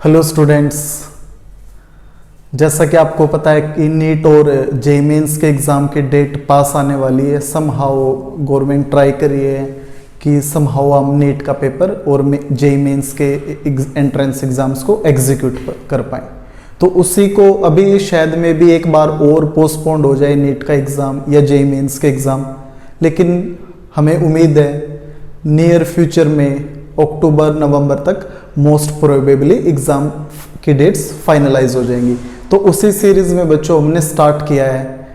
Hello students, जैसा कि आपको पता है कि नीट और जेईई मेंस के एग्ज़ाम की डेट पास आने वाली है। समहाउ गवर्नमेंट ट्राई कर रही है कि समहाउ हम नीट का पेपर और जेईई मेंस के एंट्रेंस एग्ज़ाम्स को एग्जीक्यूट कर पाएँ। तो उसी को अभी शायद में भी एक बार और पोस्टपोन्ड हो जाए नीट का एग्ज़ाम या जेईई मेंस के एग्ज़ाम, लेकिन हमें उम्मीद है नियर फ्यूचर में अक्टूबर नवंबर तक मोस्ट प्रोबेबली एग्ज़ाम की डेट्स फाइनलाइज हो जाएंगी। तो उसी सीरीज़ में बच्चों हमने स्टार्ट किया है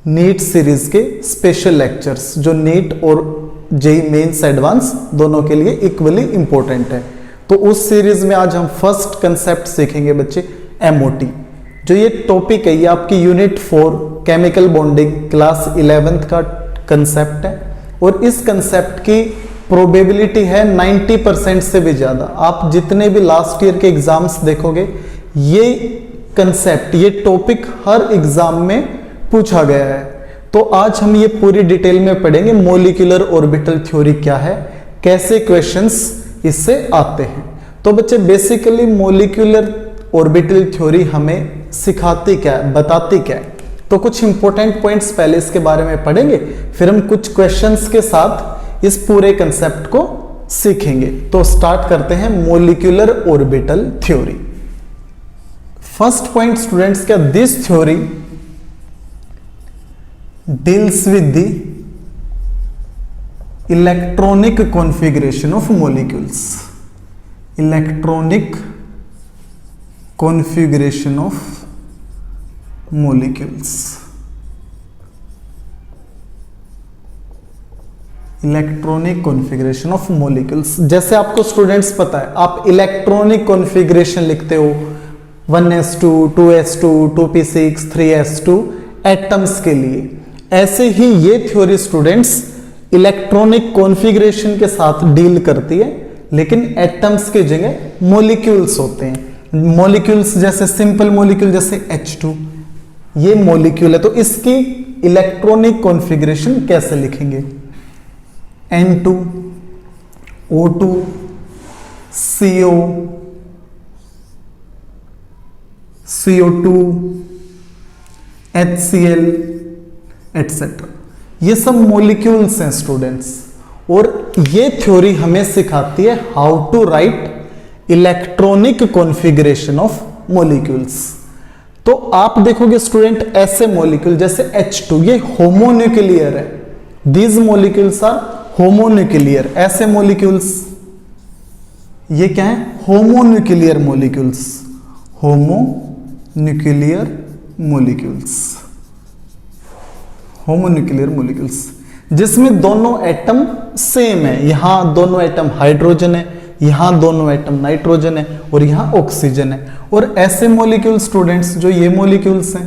नीट सीरीज़ के स्पेशल लेक्चर्स, जो नीट और जेईई मेंस एडवांस दोनों के लिए इक्वली इम्पोर्टेंट है। तो उस सीरीज़ में आज हम फर्स्ट कंसेप्ट सीखेंगे बच्चे, एमओटी। जो ये टॉपिक है ये आपकी unit 4 chemical bonding class 11th का कंसेप्ट है और इस कंसेप्ट की प्रोबेबिलिटी है 90% से भी ज़्यादा। आप जितने भी लास्ट ईयर के एग्जाम्स देखोगे ये कंसेप्ट, ये टॉपिक हर एग्जाम में पूछा गया है। तो आज हम ये पूरी डिटेल में पढ़ेंगे मॉलिक्यूलर ऑर्बिटल थ्योरी क्या है, कैसे क्वेश्चंस इससे आते हैं। तो बच्चे बेसिकली मॉलिक्यूलर ऑर्बिटल थ्योरी हमें सिखाती क्या है, बताती क्या है। तो कुछ इंपॉर्टेंट पॉइंट्स पहले इसके बारे में पढ़ेंगे, फिर हम कुछ क्वेश्चंस के साथ इस पूरे कंसेप्ट को सीखेंगे। तो स्टार्ट करते हैं molecular orbital theory. First point students, क्या this theory deals with the electronic configuration of molecules. Electronic configuration of molecules. Electronic configuration of molecules. जैसे आपको स्टूडेंट्स पता है, आप इलेक्ट्रॉनिक कॉन्फ़िगरेशन लिखते हो 1s2, 2s2, 2p6, 3s2 atoms के लिए। ऐसे ही ये थ्योरी स्टूडेंट्स इलेक्ट्रॉनिक कॉन्फ़िगरेशन के साथ डील करती है, लेकिन एटम्स की जगह मॉलिक्यूल्स होते हैं। मॉलिक्यूल्स जैसे सिंपल मॉलिक्यूल जैसे H2 ये मॉलिक्यूल है, तो इसकी इलेक्ट्रॉनिक कॉन्फ़िगरेशन कैसे लिखेंगे? N2, O2, CO, CO2, HCl etcetera, ये सब मॉलिक्यूल्स हैं स्टूडेंट्स। और ये थ्योरी हमें सिखाती है how to write electronic configuration of molecules. तो आप देखोगे स्टूडेंट ऐसे मॉलिक्यूल जैसे H2 ये होमोन्यूक्लियर है। These molecules are homonuclear. ऐसे मॉलिक्यूल्स ये क्या है? Homonuclear molecules. Homonuclear molecules, homonuclear molecules जिसमें दोनों एटम सेम है। यहां दोनों एटम हाइड्रोजन है, यहां दोनों एटम नाइट्रोजन है और यहां ऑक्सीजन है। और ऐसे मॉलिक्यूल स्टूडेंट्स जो ये मॉलिक्यूल्स हैं,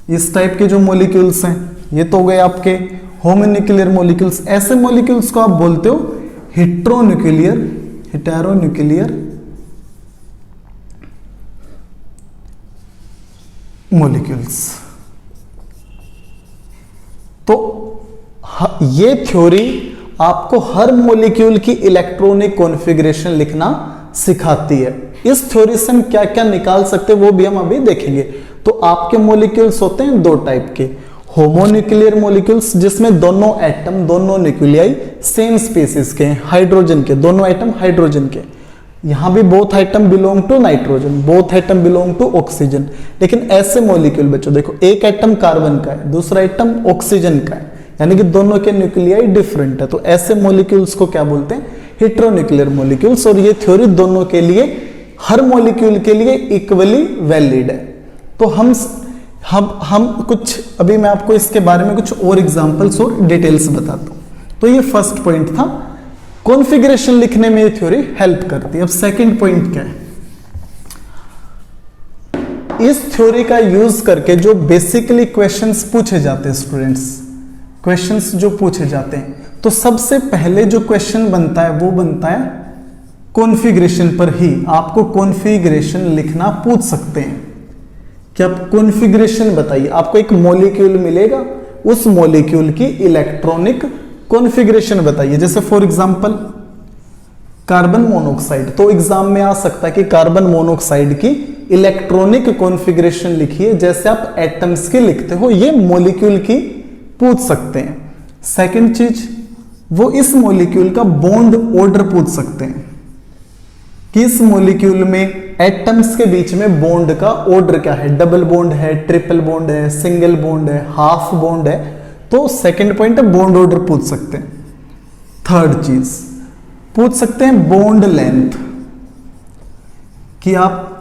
इस टाइप के जो मॉलिक्यूल्स हैं, ये तो हो गए आपके होमोन्यूक्लियर मॉलिक्यूल्स। ऐसे मॉलिक्यूल्स को आप बोलते हो हेटेरोन्यूक्लियर, हेटेरोन्यूक्लियर मॉलिक्यूल्स। तो ये थ्योरी आपको हर मॉलिक्यूल की इलेक्ट्रॉनिक कॉन्फ़िगरेशन लिखना सिखाती है। इस थ्योरी से हम क्या क्या निकाल सकते हैं वो भी हम अभी देखेंगे। तो आपके मॉलिक्यूल्स होते हैं दो टाइप के, होमोन्यूक्लियर मॉलिक्यूल्स जिसमें दोनों एटम, दोनों न्यूक्लियाई सेम स्पीसीज के हैं, हाइड्रोजन के, दोनों एटम हाइड्रोजन के। यहां भी both atom belong to nitrogen, both atom belong to oxygen. लेकिन ऐसे मॉलिक्यूल बच्चों देखो, एक एटम कार्बन का है, दूसरा एटम ऑक्सीजन का है, यानी कि दोनों के न्यूक्लियाई डिफरेंट है। तो ऐसे मॉलिक्यूल्स को क्या बोलते हैं? हेटेरोन्यूक्लियर मॉलिक्यूल्स। और ये थ्योरी दोनों के लिए, हर मॉलिक्यूल के लिए इक्वली वैलिड है। तो हम कुछ अभी मैं आपको इसके बारे में कुछ और एग्जांपल्स और डिटेल्स बताता हूं। तो ये फर्स्ट पॉइंट था, कॉन्फ़िगरेशन लिखने में ये थ्योरी हेल्प करती है। अब सेकंड पॉइंट क्या है? इस थ्योरी का यूज करके जो बेसिकली क्वेश्चंस पूछे जाते हैं स्टूडेंट्स, क्वेश्चंस जो पूछे जाते हैं, तो सबसे पहले जो क्वेश्चन बनता है वो बनता है कॉन्फ़िगरेशन पर ही। आपको कॉन्फ़िगरेशन लिखना पूछ सकते हैं कि आप कॉन्फ़िगरेशन बताइए। आपको एक मॉलिक्यूल मिलेगा, उस मॉलिक्यूल की इलेक्ट्रॉनिक कॉन्फ़िगरेशन बताइए। जैसे फॉर एग्जांपल कार्बन मोनोऑक्साइड, तो एग्जाम में आ सकता है कि कार्बन मोनोऑक्साइड की इलेक्ट्रॉनिक कॉन्फ़िगरेशन लिखिए, जैसे आप एटम्स की लिखते हो, ये मॉलिक्यूल की पूछ सकते हैं। सेकंड चीज, वो इस मॉलिक्यूल का बॉन्ड ऑर्डर पूछ सकते हैं कि इस मॉलिक्यूल में एटम्स के बीच में बॉन्ड का ऑर्डर क्या है, डबल बॉन्ड है, ट्रिपल बॉन्ड है, सिंगल बॉन्ड है, हाफ बॉन्ड है, तो सेकंड पॉइंट है बॉन्ड ऑर्डर पूछ सकते हैं। थर्ड चीज पूछ सकते हैं बॉन्ड लेंथ, कि आप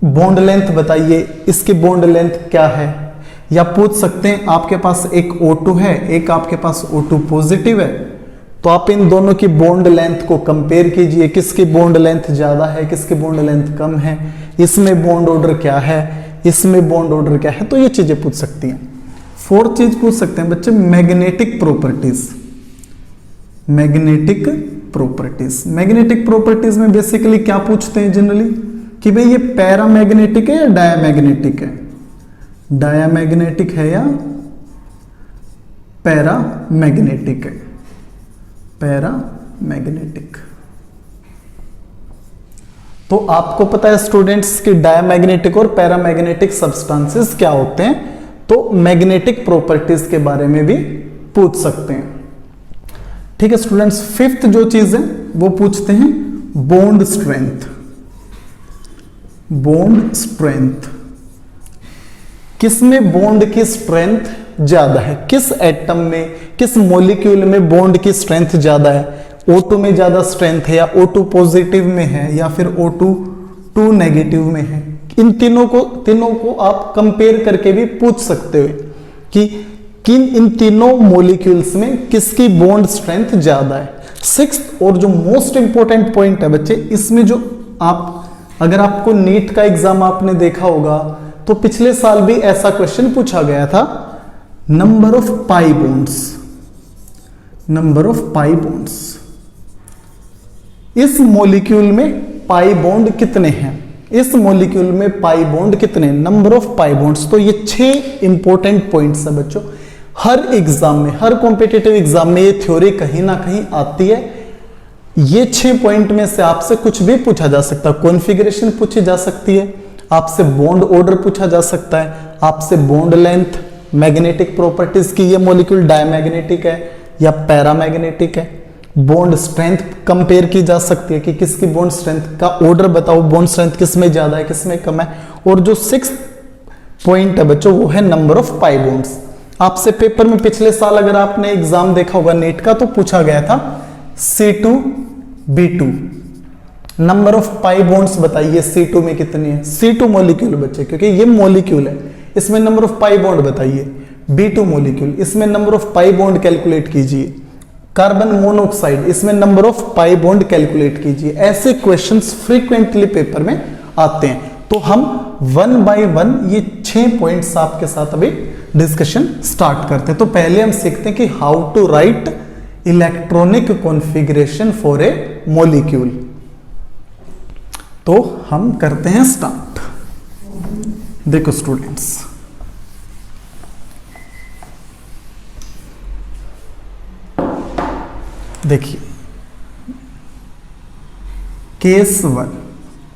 बॉन्ड लेंथ बताइए, इसकी बॉन्ड लेंथ क्या है। या पूछ सकते हैं आपके पास एक O2 है, एक आपके पास O2 पॉजिटिव है, तो आप इन दोनों की बॉन्ड लेंथ को कंपेयर कीजिए, किसकी बॉन्ड लेंथ ज्यादा है, किसकी बॉन्ड लेंथ कम है, इसमें बॉन्ड ऑर्डर क्या है, इसमें बॉन्ड ऑर्डर क्या है, तो ये चीजें पूछ सकती हैं। फोर्थ चीज पूछ सकते हैं बच्चे magnetic properties. Magnetic properties, magnetic properties में बेसिकली क्या पूछते हैं जनरली, कि भाई ये पैरामैग्नेटिक है या डायामैग्नेटिक है, डायामैग्नेटिक है या पैरामैग्नेटिक है, पैरामैग्नेटिक। तो आपको पता है स्टूडेंट्स कि डायामैग्नेटिक और पैरामैग्नेटिक सब्सटेंसेस क्या होते हैं, तो मैग्नेटिक प्रॉपर्टीज के बारे में भी पूछ सकते हैं। ठीक है स्टूडेंट्स, फिफ्थ जो चीज है वो पूछते हैं बॉन्ड स्ट्रेंथ। बॉन्ड स्ट्रेंथ, किसमें बॉन्ड की स्ट्रेंथ ज्यादा है, किस एटम में, किस मॉलिक्यूल में बॉन्ड की स्ट्रेंथ ज्यादा है, O2 में ज्यादा स्ट्रेंथ है, या O2 पॉजिटिव में है, या फिर O2 नेगेटिव में है। इन तीनों को आप कंपेयर करके भी पूछ सकते हो कि इन तीनों मॉलिक्यूल्स में किसकी बॉन्ड स्ट्रेंथ ज्यादा है। सिक्स्थ और जो मोस्ट इंपॉर्टेंट पॉइंट है बच्चे, इसमें जो अगर आपको नीट का एग्जाम आपने देखा होगा तो पिछले साल भी ऐसा क्वेश्चन पूछा गया था, number of pi bonds, number of pi bonds, इस मॉलिक्यूल में पाई बॉन्ड कितने हैं, इस मॉलिक्यूल में पाई बॉन्ड कितने, नंबर ऑफ पाई बॉन्ड्स। तो ये 6 इंपॉर्टेंट पॉइंट्स है बच्चों, हर एग्जाम में, हर कॉम्पिटिटिव एग्जाम में ये थ्योरी कहीं ना कहीं आती है। ये 6 पॉइंट में से आपसे कुछ भी पूछा जा सकता है, कॉन्फ़िगरेशन पूछी जा सकती है, आपसे बॉन्ड ऑर्डर पूछा जा सकता है, आपसे बॉन्ड लेंथ, मैग्नेटिक प्रॉपर्टीज की ये मॉलिक्यूल डायमैग्नेटिक है या पैरामैग्नेटिक है, बॉन्ड स्ट्रेंथ कंपेयर की जा सकती है कि किसकी बॉन्ड स्ट्रेंथ का ऑर्डर बताओ, बॉन्ड स्ट्रेंथ किसमें ज्यादा है किसमें कम है। और जो 6th पॉइंट है बच्चों वो है नंबर ऑफ पाई बॉन्ड्स। आपसे पेपर में पिछले साल अगर आपने एग्जाम देखा होगा नीट का, तो पूछा गया था C2B2, number of pi bonds बताइए C2 में कितनी है, C2 मॉलिक्यूल बच्चे, क्योंकि ये मॉलिक्यूल है, इसमें नंबर ऑफ पाई बॉन्ड बताइए। B2 मॉलिक्यूल, इसमें number of pi bond calculate कीजिए। कार्बन मोनोऑक्साइड, इसमें number of pi bond calculate कीजिए। ऐसे क्वेश्चंस फ्रीक्वेंटली पेपर में आते हैं, तो हम 1 बाय 1 ये 6 पॉइंट्स आपके साथ अभी डिस्कशन स्टार्ट करते हैं। तो पहले हम सीखते हैं कि how to write electronic configuration for a molecule. तो हम करते हैं स्टार्ट। देखो स्टूडेंट्स, देखिए केस 1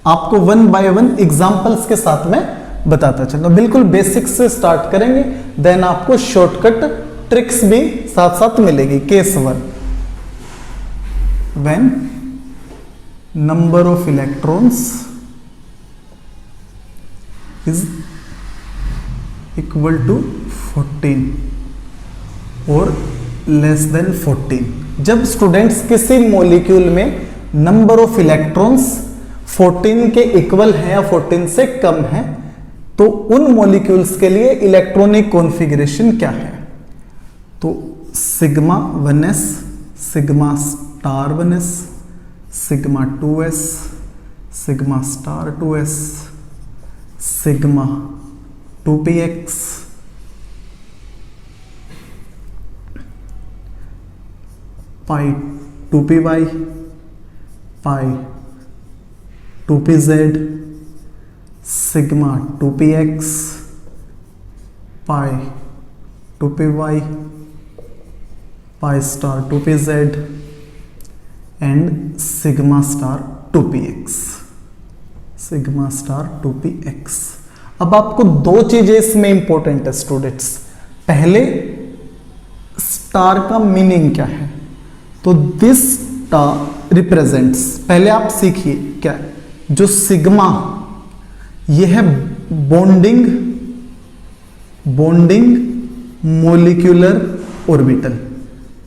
आपको 1 बाय 1 एग्जांपल्स के साथ में बताता चलूं, बिल्कुल बेसिक्स से स्टार्ट करेंगे, देन आपको शॉर्टकट ट्रिक्स भी साथ साथ मिलेगी। Case 1, when number of electrons is equal to 14 और लेस देन 14, जब स्टूडेंट्स किसी मॉलिक्यूल में नंबर ऑफ इलेक्ट्रॉन्स 14 के इक्वल है या 14 से कम है, तो उन मॉलिक्यूल्स के लिए इलेक्ट्रॉनिक कॉन्फ़िगरेशन क्या है। तो sigma 1s, sigma star 1s, sigma 2s, sigma star 2s, sigma 2px, pi 2py, pi 2pz, sigma 2px, pi 2py, pi star 2pz and sigma star 2px, sigma star 2px। अब आपको दो चीजें इसमें important है students. पहले star का meaning क्या है, तो दिस स्टार रिप्रेजेंट्स, पहले आप सीखिए क्या है। जो सिग्मा यह है bonding molecular orbital,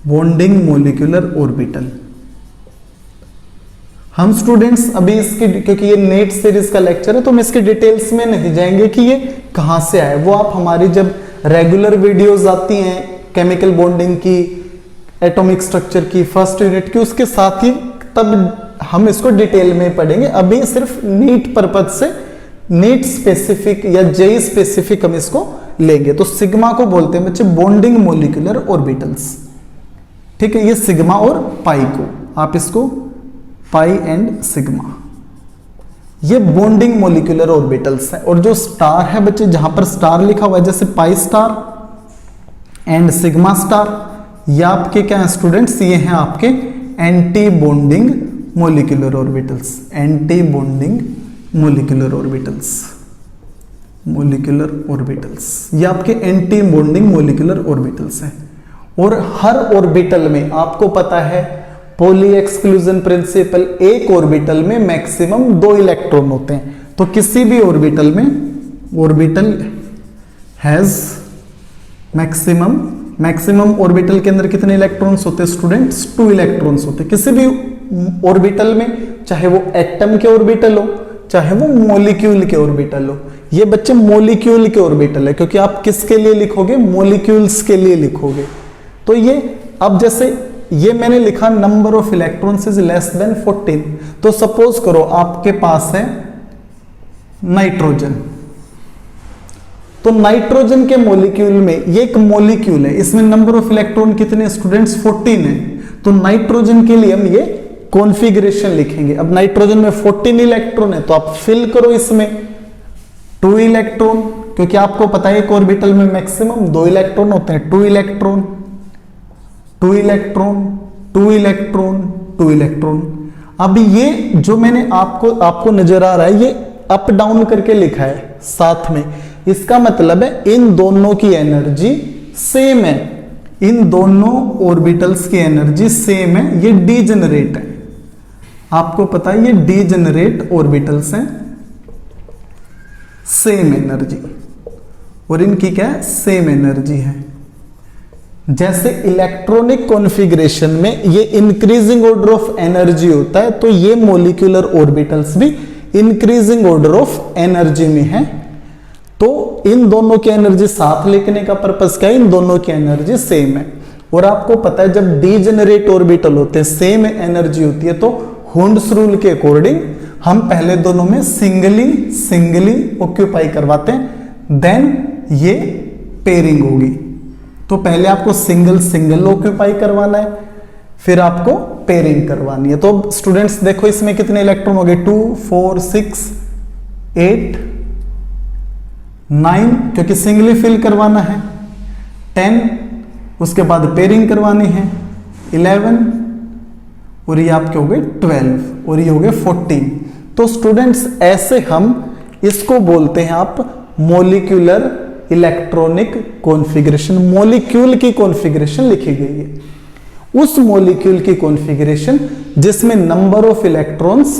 bonding molecular orbital. हम स्टूडेंट्स अभी इसकी, क्योंकि ये नेट सीरीज का लेक्चर है तो हम इसके डिटेल्स में नहीं जाएंगे कि ये कहां से आए, वो आप हमारी जब रेगुलर वीडियोस आती हैं केमिकल बॉन्डिंग की, एटॉमिक स्ट्रक्चर की, फर्स्ट यूनिट की, उसके साथ ही तब हम इसको डिटेल में पढ़ेंगे। अभी सिर्फ नीट पर्पज से, नीट स्पेसिफिक या जेई स्पेसिफिक हम इसको लेंगे। तो सिग्मा को बोलते हैं बच्चे बॉन्डिंग मोलिकुलर ऑर्बिटल्स, ठीक है। ये सिग्मा और पाई को आप इसको पाई एंड सिग्मा, ये बॉन्डिंग मोलिकुलर ऑर्बिटल्स है। और जो स्टार है बच्चे, जहां पर स्टार लिखा हुआ है जैसे pi star and sigma star, ये आपके क्या है स्टूडेंट्स, ये हैं आपके anti bonding molecular orbitals, anti bonding molecular orbitals, molecular orbitals, ये आपके एंटी बॉन्डिंग मोलिकुलर ऑर्बिटल्स हैं। और हर ऑर्बिटल में आपको पता है पॉली एक्सक्लूजन प्रिंसिपल, एक ऑर्बिटल में मैक्सिमम 2 इलेक्ट्रॉन होते हैं। तो किसी भी ऑर्बिटल में, ऑर्बिटल हैज मैक्सिमम ऑर्बिटल के अंदर कितने इलेक्ट्रॉन्स होते हैं स्टूडेंट्स, 2 इलेक्ट्रॉन्स होते हैं किसी भी ऑर्बिटल में, चाहे वो एटम के ऑर्बिटल हो चाहे वो मॉलिक्यूल के ऑर्बिटल हो। ये बच्चे मॉलिक्यूल के ऑर्बिटल है, क्योंकि आप किसके लिए लिखोगे, मॉलिक्यूल्स के लिए लिखोगे। तो ये अब जैसे ये मैंने लिखा number of electrons is less than 14, तो सपोज करो आपके पास है नाइट्रोजन, तो नाइट्रोजन के मॉलिक्यूल में, ये एक मॉलिक्यूल है, इसमें नंबर ऑफ इलेक्ट्रॉन कितने स्टूडेंट्स 14 है। तो नाइट्रोजन के लिए हम ये कॉन्फ़िगरेशन लिखेंगे। अब नाइट्रोजन में 14 इलेक्ट्रॉन है, तो आप फिल करो इसमें 2 इलेक्ट्रॉन, क्योंकि आपको पता है एक ऑर्बिटल में मैक्सिमम 2 इलेक्ट्रॉन होते हैं। 2 इलेक्ट्रॉन 2 इलेक्ट्रॉन 2 इलेक्ट्रॉन 2 इलेक्ट्रॉन। अब ये जो मैंने आपको नजर आ रहा है, ये अप डाउन करके लिखा है साथ में, इसका मतलब है इन दोनों की एनर्जी सेम है, इन दोनों ऑर्बिटल्स की एनर्जी सेम है। ये डीजेनरेट है, आपको पता है ये डीजेनरेट ऑर्बिटल्स हैं, सेम एनर्जी, और इनकी क्या है, सेम एनर्जी है। जैसे इलेक्ट्रॉनिक कॉन्फ़िगरेशन में ये इंक्रीजिंग ऑर्डर ऑफ एनर्जी होता है, तो ये मॉलिक्यूलर ऑर्बिटल्स भी इंक्रीजिंग ऑर्डर ऑफ एनर्जी में है। तो इन दोनों की एनर्जी साथ लिखने का पर्पस क्या है, इन दोनों की एनर्जी सेम है। और आपको पता है जब डीजेनरेट ऑर्बिटल होते हैं, सेम एनर्जी होती है, तो हुंड्स रूल के अकॉर्डिंग हम पहले दोनों में सिंगली ऑक्यूपाई करवाते हैं, देन ये पेयरिंग होगी। तो पहले आपको सिंगल ऑक्यूपाई करवाना है, फिर आपको पेयरिंग करवानी है। तो स्टूडेंट्स देखो इसमें कितने इलेक्ट्रॉन हो गए, 2 4 6 8 9, क्योंकि सिंगली फिल करवाना है, 10, उसके बाद पेयरिंग करवानी है 11, और ये आपके हो गए 12, और ये हो गए 14। तो स्टूडेंट्स ऐसे हम इसको बोलते हैं आप मॉलिक्यूलर इलेक्ट्रॉनिक कॉन्फ़िगरेशन। मॉलिक्यूल की कॉन्फ़िगरेशन लिखी गई है, उस मॉलिक्यूल की कॉन्फ़िगरेशन जिसमें नंबर ऑफ इलेक्ट्रॉन्स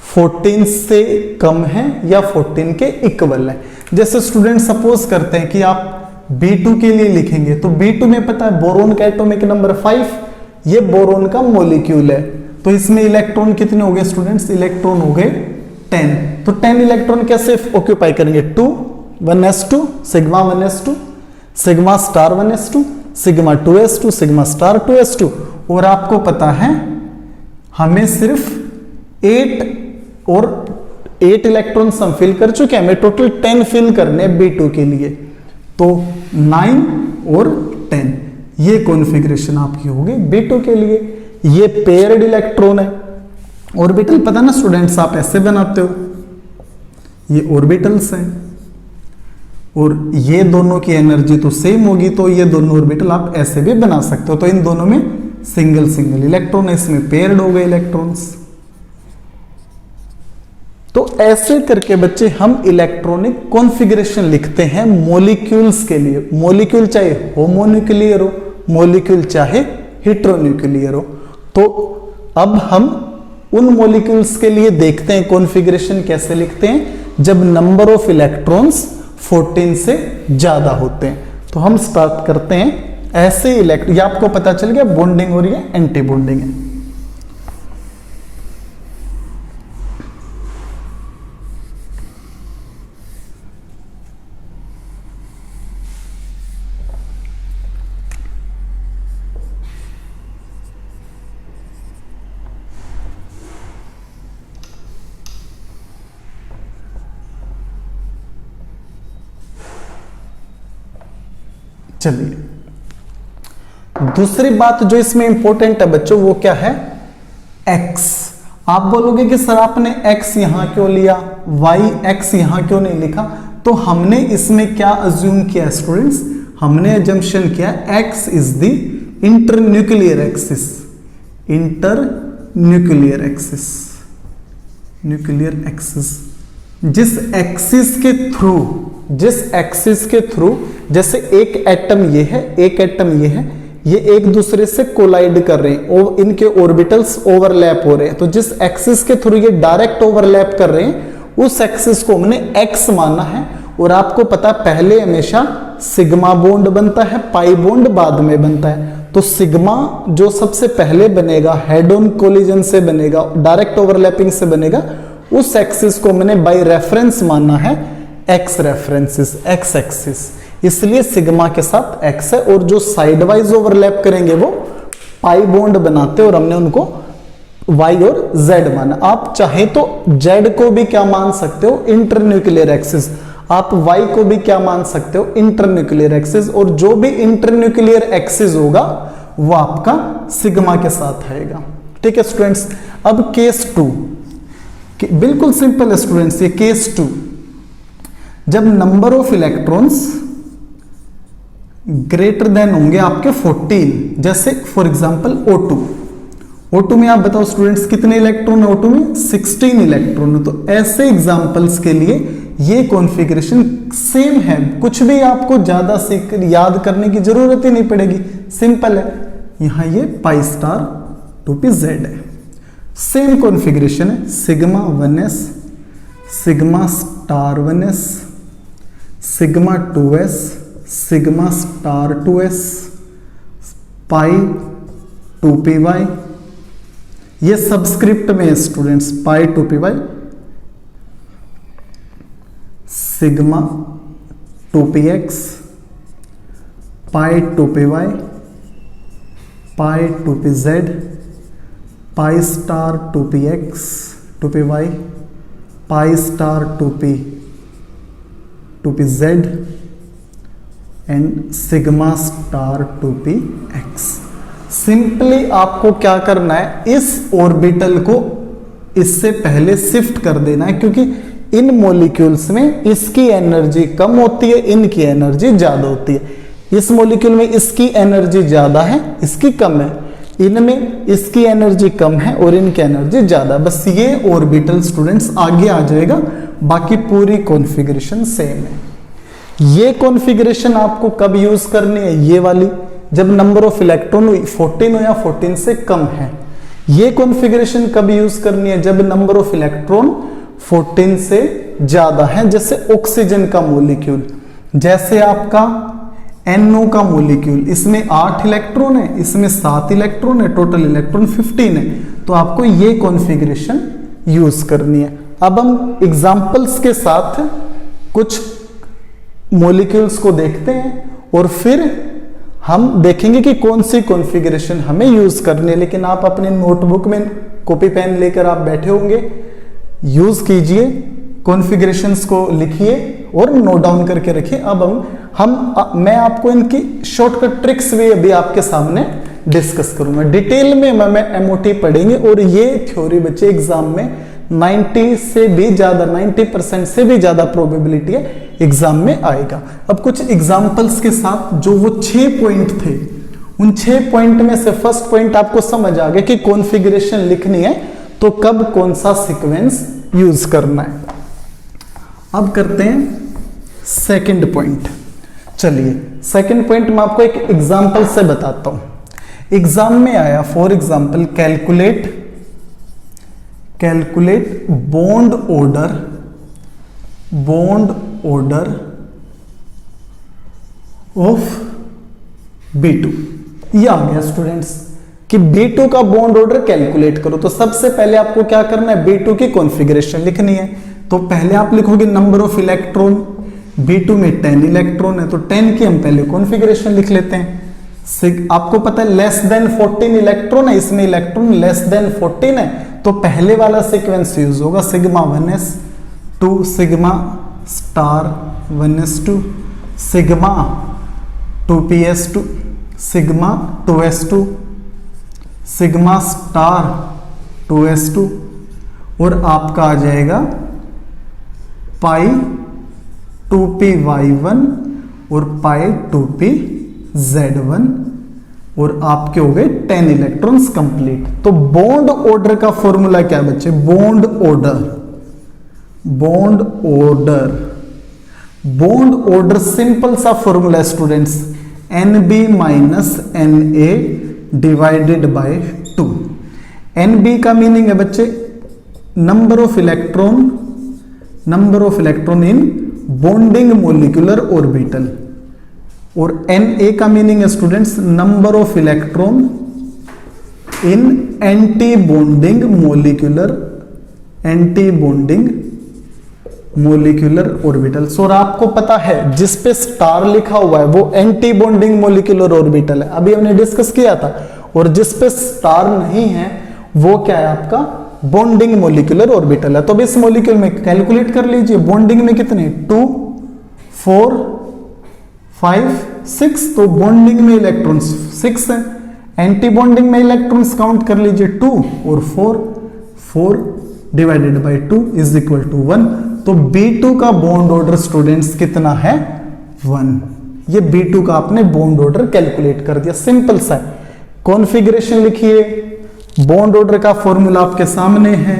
14 से कम है या 14 के इक्वल है। जैसे स्टूडेंट सपोज करते हैं कि आप B2 के लिए लिखेंगे, तो B2 में पता है बोरोन का एटॉमिक नंबर 5, ये बोरोन का मॉलिक्यूल है, तो इसमें इलेक्ट्रॉन कितने हो गए स्टूडेंट्स, इलेक्ट्रॉन हो गए 10। तो 10 इलेक्ट्रॉन कैसे ऑक्यूपाई करेंगे, 2 1s2 sigma 1s2 sigma star 1s2 sigma 2s2 sigma star 2s2। और आपको पता है हमें सिर्फ 8 इलेक्ट्रॉन्स हम फिल कर चुके हैं, हमें टोटल 10 फिल करने B2 के लिए, तो 9 और 10 ये कॉन्फ़िगरेशन आपकी होगी B2 के लिए। ये पेयर्ड इलेक्ट्रॉन है, ऑर्बिटल पता ना स्टूडेंट्स, आप ऐसे बनाते हो, ये ऑर्बिटल्स हैं, और ये दोनों की एनर्जी तो सेम होगी, तो ये दोनों ऑर्बिटल आप ऐसे भी बना सकते हो। तो इन दोनों में सिंगल सिंगल इलेक्ट्रॉन, इसमें पेयर्ड हो गए इलेक्ट्रॉन्स। तो ऐसे करके बच्चे हम इलेक्ट्रॉनिक कॉन्फ़िगरेशन लिखते हैं मॉलिक्यूल्स के लिए। मॉलिक्यूल चाहे होमोन्यूक्लियर हो, मॉलिक्यूल चाहे हेटेरोन्यूक्लियर हो। तो अब हम उन मॉलिक्यूल्स के लिए देखते हैं कॉन्फ़िगरेशन कैसे लिखते हैं जब नंबर ऑफ इलेक्ट्रॉन्स 14 से ज्यादा होते हैं। तो हम स्टार्ट करते हैं ऐसे ये आपको पता चल गया बॉन्डिंग और ये एंटी बॉन्डिंग है। चलिए, दूसरी बात जो इसमें इंपॉर्टेंट है बच्चों वो क्या है, x। आप बोलोगे कि सर आपने x यहां क्यों लिया, y x यहां क्यों नहीं लिखा? तो हमने इसमें क्या अज्यूम किया स्टूडेंट्स, हमने अजम्पशन किया x is the internuclear axis, internuclear axis, nuclear axis. जिस एक्सिस के थ्रू जैसे एक एटम ये है, एक एटम ये है, ये एक दूसरे से कोलाइड कर रहे हैं और इनके ऑर्बिटल्स ओवरलैप हो रहे हैं। तो जिस एक्सिस के थ्रू ये डायरेक्ट ओवरलैप कर रहे हैं उस एक्सिस को हमने एक्स माना है। और आपको पता पहले हमेशा सिग्मा बॉन्ड बनता है, पाई बॉन्ड बाद में बनता है। तो सिग्मा जो सबसे पहले बनेगा हेड ऑन कोलिजन से बनेगा, डायरेक्ट ओवरलैपिंग से बनेगा, उस एक्सिस को मैंने बाय रेफरेंस माना है एक्स रेफरेंसिस, एक्स एक्सिस, इसलिए सिग्मा के साथ एक्स है। और जो साइड वाइज ओवरलैप करेंगे वो पाई बॉन्ड बनाते हैं और हमने उनको वाई और जेड माना। आप चाहे तो जेड को भी क्या मान सकते हो, इंटरन्यूक्लियर एक्सिस। आप वाई को भी क्या मान सकते हो, इंटरन्यूक्लियर एक्सिस। और जो भी इंटरन्यूक्लियर एक्सिस होगा वो आपका सिग्मा के साथ आएगा। ठीक है स्टूडेंट्स। अब केस 2 बिल्कुल सिंपल है स्टूडेंट्स। ये केस 2 जब number of electrons greater than होंगे आपके 14, जैसे फॉर एग्जांपल O2 में आप बताओ स्टूडेंट्स कितने इलेक्ट्रॉन है O2 में, 16 इलेक्ट्रॉन है। तो ऐसे एग्जांपल्स के लिए ये कॉन्फ़िगरेशन सेम है, कुछ भी आपको ज्यादा सीख याद करने की जरूरत ही नहीं पड़ेगी, सिंपल है। यहां ये पाई स्टार 2p z है, सेम कॉन्फ़िगरेशन है, sigma 1s, sigma star 1s, sigma 2s, sigma star 2s, पाई 2py, ये सबस्क्रिप्ट में students, pi 2py, sigma 2px, pi 2py, pi 2pz, pi star 2px 2py, pi star 2pz and sigma star 2px। Simply आपको क्या करना है, इस orbital को इससे पहले शिफ्ट कर देना है, क्योंकि इन मॉलिक्यूल्स में इसकी एनर्जी कम होती है, इनकी एनर्जी ज्यादा होती है। इस मॉलिक्यूल में इसकी एनर्जी ज्यादा है, इसकी कम है, इनमें इसकी एनर्जी कम है और इनकी एनर्जी ज्यादा। बस ये ऑर्बिटल स्टूडेंट्स आगे आ जाएगा, बाकी पूरी कॉन्फ़िगरेशन सेम है। ये कॉन्फ़िगरेशन आपको कब यूज करनी है, ये वाली, जब नंबर ऑफ इलेक्ट्रॉन 14 हो या 14 से कम है। ये कॉन्फ़िगरेशन कब यूज करनी है, जब नंबर ऑफ इलेक्ट्रॉन 14 से ज्यादा है। जैसे ऑक्सीजन का मॉलिक्यूल, जैसे आपका NO का मॉलिक्यूल, इसमें 8 इलेक्ट्रॉन है, इसमें 7 इलेक्ट्रॉन है, टोटल इलेक्ट्रॉन 15 है। तो आपको ये कॉन्फ़िगरेशन यूज करनी है। अब हम एग्जांपल्स के साथ कुछ मॉलिक्यूल्स को देखते हैं और फिर हम देखेंगे कि कौन सी कॉन्फ़िगरेशन हमें यूज करनी है। लेकिन आप अपने नोटबुक में कॉपी पेन लेकर आप बैठे होंगे, यूज कीजिए, कॉन्फ़िगरेशंस को लिखिए और नोट डाउन करके रखिए। अब मैं आपको इनकी शॉर्टकट ट्रिक्स भी अभी आपके सामने डिस्कस करूंगा। डिटेल में मैं MOT पढ़ेंगे और ये थ्योरी बच्चे एग्जाम में 90% से भी ज्यादा प्रोबेबिलिटी है एग्जाम में आएगा। अब कुछ एग्जांपल्स के साथ जो वो 6 पॉइंट थे उन 6 पॉइंट में से फर्स्ट पॉइंट आपको समझ आ गया कि कॉन्फ़िगरेशन लिखनी है तो कब कौन सा सीक्वेंस यूज करना है। अब करते हैं सेकंड पॉइंट। चलिए सेकंड पॉइंट मैं आपको एक एग्जांपल से बताता हूं। एग्जाम में आया for example calculate bond order of B2। ये आ गया स्टूडेंट्स कि B2 का बॉन्ड ऑर्डर कैलकुलेट करो। तो सबसे पहले आपको क्या करना है, B2 की कॉन्फ़िगरेशन लिखनी है। तो पहले आप लिखोगे नंबर ऑफ इलेक्ट्रॉन, B2 में 10 इलेक्ट्रॉन है तो 10 की हम पहले कॉन्फ़िगरेशन लिख लेते हैं। आपको पता है लेस देन 14 इलेक्ट्रॉन है, इसमें इलेक्ट्रॉन लेस देन 14 है तो पहले वाला सीक्वेंस यूज होगा sigma 1s2 sigma star 1s2 sigma 2ps2 sigma 2s2 sigma star 2s2 और आपका आ जाएगा पाई 2py1 और पाई 2pz1 और आपके हो गए 10 इलेक्ट्रॉन्स कंप्लीट। तो बॉन्ड ऑर्डर का फॉर्मूला क्या है बच्चे, बॉन्ड ऑर्डर सिंपल सा फॉर्मूला है students, NB minus NA divided by 2। NB का मीनिंग है बच्चे number of electron in bonding molecular orbital और Na का मीनिंग है students number of electron in anti bonding molecular orbitals. और आपको पता है जिस पे स्टार लिखा हुआ है वो एंटी बॉन्डिंग मोलिकुलर ऑर्बिटल है, अभी हमने डिस्कस किया था। और जिस पे स्टार नहीं है वो क्या है आपका बॉन्डिंग मोलिकुलर ऑर्बिटल है। तो अब इस मोलिक्यूल में कैलकुलेट कर लीजिए बॉन्डिंग में कितने 2 4 5 6 तो बॉन्डिंग में इलेक्ट्रॉन्स 6 है, एंटी बॉन्डिंग में इलेक्ट्रॉन्स काउंट कर लीजिए 2 और 4 divided by 2 is equal to 1। तो B2 का बॉन्ड ऑर्डर स्टूडेंट्स कितना है 1। ये B2 का आपने बॉन्ड ऑर्डर कैलकुलेट कर दिया, सिंपल सा है। कॉन्फ़िगरेशन लिखिए, बॉन्ड ऑर्डर का फॉर्मूला आपके सामने है।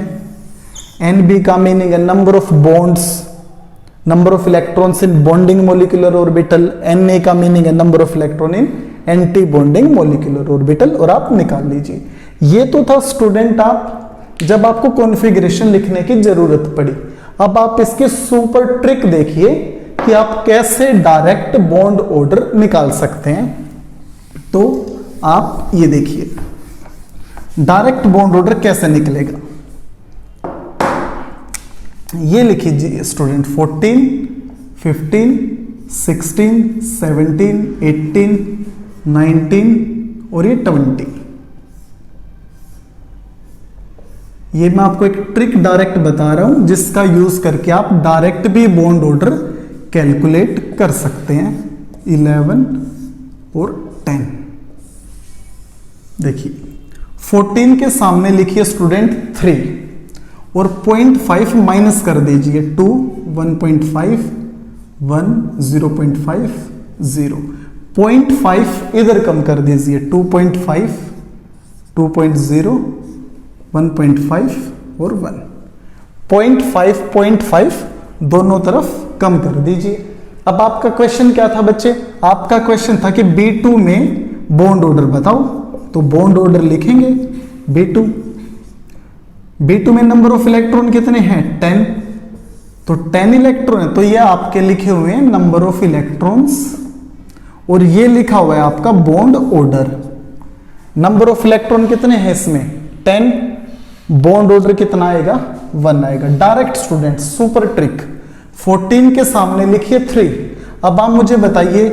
NB का मीनिंग है number of bonds, number of electrons in bonding molecular orbital. Na का मीनिंग है number of electron in anti bonding molecular orbital और आप निकाल लीजिए। ये तो था स्टूडेंट आप जब आपको कॉन्फ़िगरेशन लिखने की जरूरत पड़ी। अब आप इसके सुपर ट्रिक देखिए कि आप कैसे डायरेक्ट बॉन्ड ऑर्डर निकाल सकते हैं। तो आप ये देखिए डायरेक्ट बॉन्ड ऑर्डर कैसे निकलेगा, ये लिखिए स्टूडेंट 14 15 16 17 18 19 और ये 20। ये मैं आपको एक ट्रिक डायरेक्ट बता रहा हूं जिसका यूज करके आप डायरेक्ट भी बॉन्ड ऑर्डर कैलकुलेट कर सकते हैं। 11 और 10 देखिए 14 के सामने लिखिए स्टूडेंट 3 और 0.5 माइनस कर दीजिए 2 1.5 1 0.5 0 0.5 इधर कम कर दीजिए 2.5 2.0 1.5 और 1 0.5 दोनों तरफ कम कर दीजिए। अब आपका क्वेश्चन क्या था बच्चे, आपका क्वेश्चन था कि B2 में बॉन्ड ऑर्डर बताओ। तो बॉन्ड ऑर्डर लिखेंगे B2 में नंबर ऑफ इलेक्ट्रॉन कितने हैं 10, तो 10 इलेक्ट्रॉन है तो ये आपके लिखे हुए हैं नंबर ऑफ इलेक्ट्रॉन्स और ये लिखा हुआ है आपका bond order. Number of electron कितने हैं इसमें 10, बॉन्ड ऑर्डर कितना आएगा 1 आएगा। Direct student super trick. 14 के सामने लिखिए 3। अब आप मुझे बताइए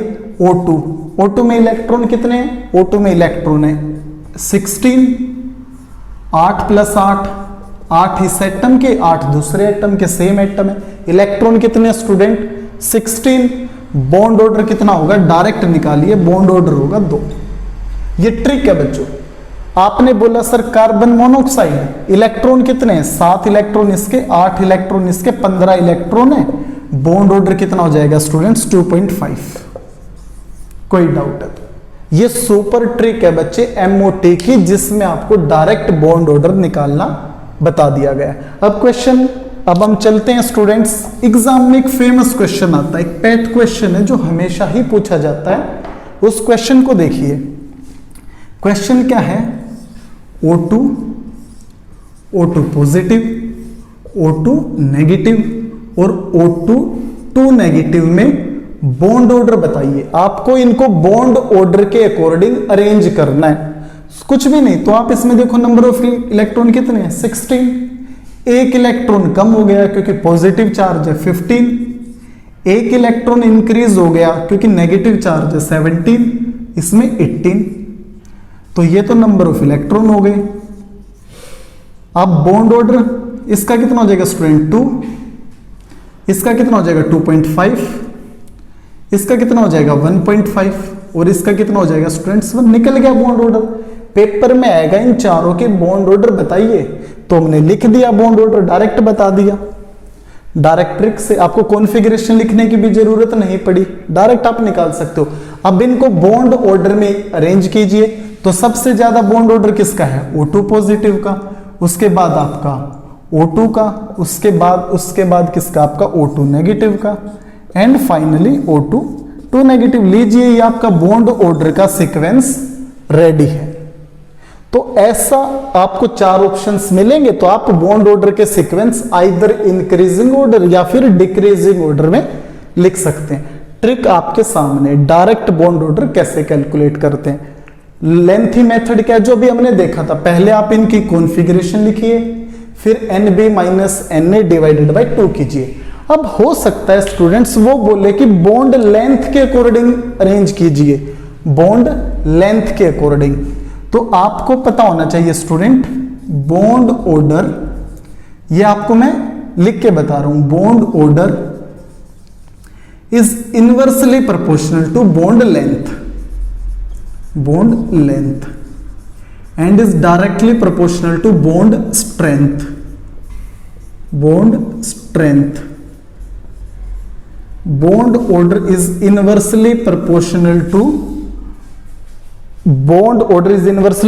O2 में इलेक्ट्रॉन कितने हैं, O2 में इलेक्ट्रॉन है 16, 8 + 8 इस एटम के 8 दूसरे एटम के, सेम एटम है। इलेक्ट्रॉन कितने स्टूडेंट 16, बॉन्ड ऑर्डर कितना होगा डायरेक्ट निकालिए, बॉन्ड ऑर्डर होगा 2। ये ट्रिक है बच्चों। आपने बोला सर कार्बन मोनोऑक्साइड इलेक्ट्रॉन कितने हैं 7 इलेक्ट्रॉन इसके 8 इलेक्ट्रॉन इसके 15 इलेक्ट्रॉन है, बॉन्ड ऑर्डर कितना हो जाएगा स्टूडेंट्स 2.5। कोई डाउट है ये सुपर ट्रिक है बच्चे एमओटी की, जिसमें आपको डायरेक्ट बॉन्ड ऑर्डर निकालना बता दिया गया है। अब हम चलते हैं स्टूडेंट्स, एग्जाम में एक फेमस क्वेश्चन आता है, एक पेट क्वेश्चन है जो हमेशा ही पूछा जाता है। उस क्वेश्चन को देखिए। क्वेश्चन क्या है? O2 पॉजिटिव, O2 नेगेटिव और O2 नेगेटिव में बॉन्ड ऑर्डर बताइए। आपको इनको बॉन्ड ऑर्डर के अकॉर्डिंग अरेंज करना है, कुछ भी नहीं। तो आप इसमें देखो नंबर ऑफ इलेक्ट्रॉन कितने हैं? 16। एक इलेक्ट्रॉन कम हो गया क्योंकि पॉजिटिव चार्ज है 15। एक इलेक्ट्रॉन इंक्रीज हो गया क्योंकि नेगेटिव चार्ज है 17, इसमें 18। तो ये तो नंबर ऑफ इलेक्ट्रॉन हो गए। अब बॉन्ड ऑर्डर इसका कितना हो जाएगा स्टूडेंट? 2। इसका कितना हो जाएगा? 2.5। इसका कितना हो जाएगा? 1.5। और इसका कितना हो जाएगा स्टूडेंट्स? 1। निकल गया बॉन्ड ऑर्डर। पेपर में आएगा इन चारों के बॉन्ड ऑर्डर बताइए, तो हमने लिख दिया बॉन्ड ऑर्डर, डायरेक्ट बता दिया। डायरेक्ट ट्रिक से आपको कॉन्फ़िगरेशन लिखने की भी जरूरत नहीं पड़ी, डायरेक्ट आप निकाल सकते हो। अब इनको बॉन्ड ऑर्डर में अरेंज कीजिए। तो सबसे ज्यादा बॉन्ड ऑर्डर किसका है? O2 पॉजिटिव का, उसके बाद आपका O2 का, उसके बाद किसका? आपका O2 नेगेटिव का, एंड फाइनली O2 नेगेटिव। लीजिए ये आपका बॉन्ड ऑर्डर का सीक्वेंस रेडी है। तो ऐसा आपको 4 ऑप्शंस मिलेंगे, तो आप बॉन्ड ऑर्डर के सीक्वेंस आइदर इंक्रीजिंग ऑर्डर या फिर डिक्रीजिंग ऑर्डर में लिख सकते हैं। ट्रिक आपके सामने, डायरेक्ट बॉन्ड ऑर्डर कैसे कैलकुलेट करते हैं। लेंथी मेथड क्या, जो भी हमने देखा था, पहले आप इनकी कॉन्फ़िगरेशन लिखिए, फिर NB minus NA divided by 2 कीजिए। अब हो सकता है स्टूडेंट्स वो बोले कि बॉन्ड लेंथ के अकॉर्डिंग अरेंज कीजिए, बॉन्ड लेंथ के अकॉर्डिंग। तो आपको पता होना चाहिए स्टूडेंट, बॉन्ड ऑर्डर, ये आपको मैं लिख के बता रहा हूं, bond order is inversely proportional to bond length and is directly proportional to bond strength. Bond order is inversely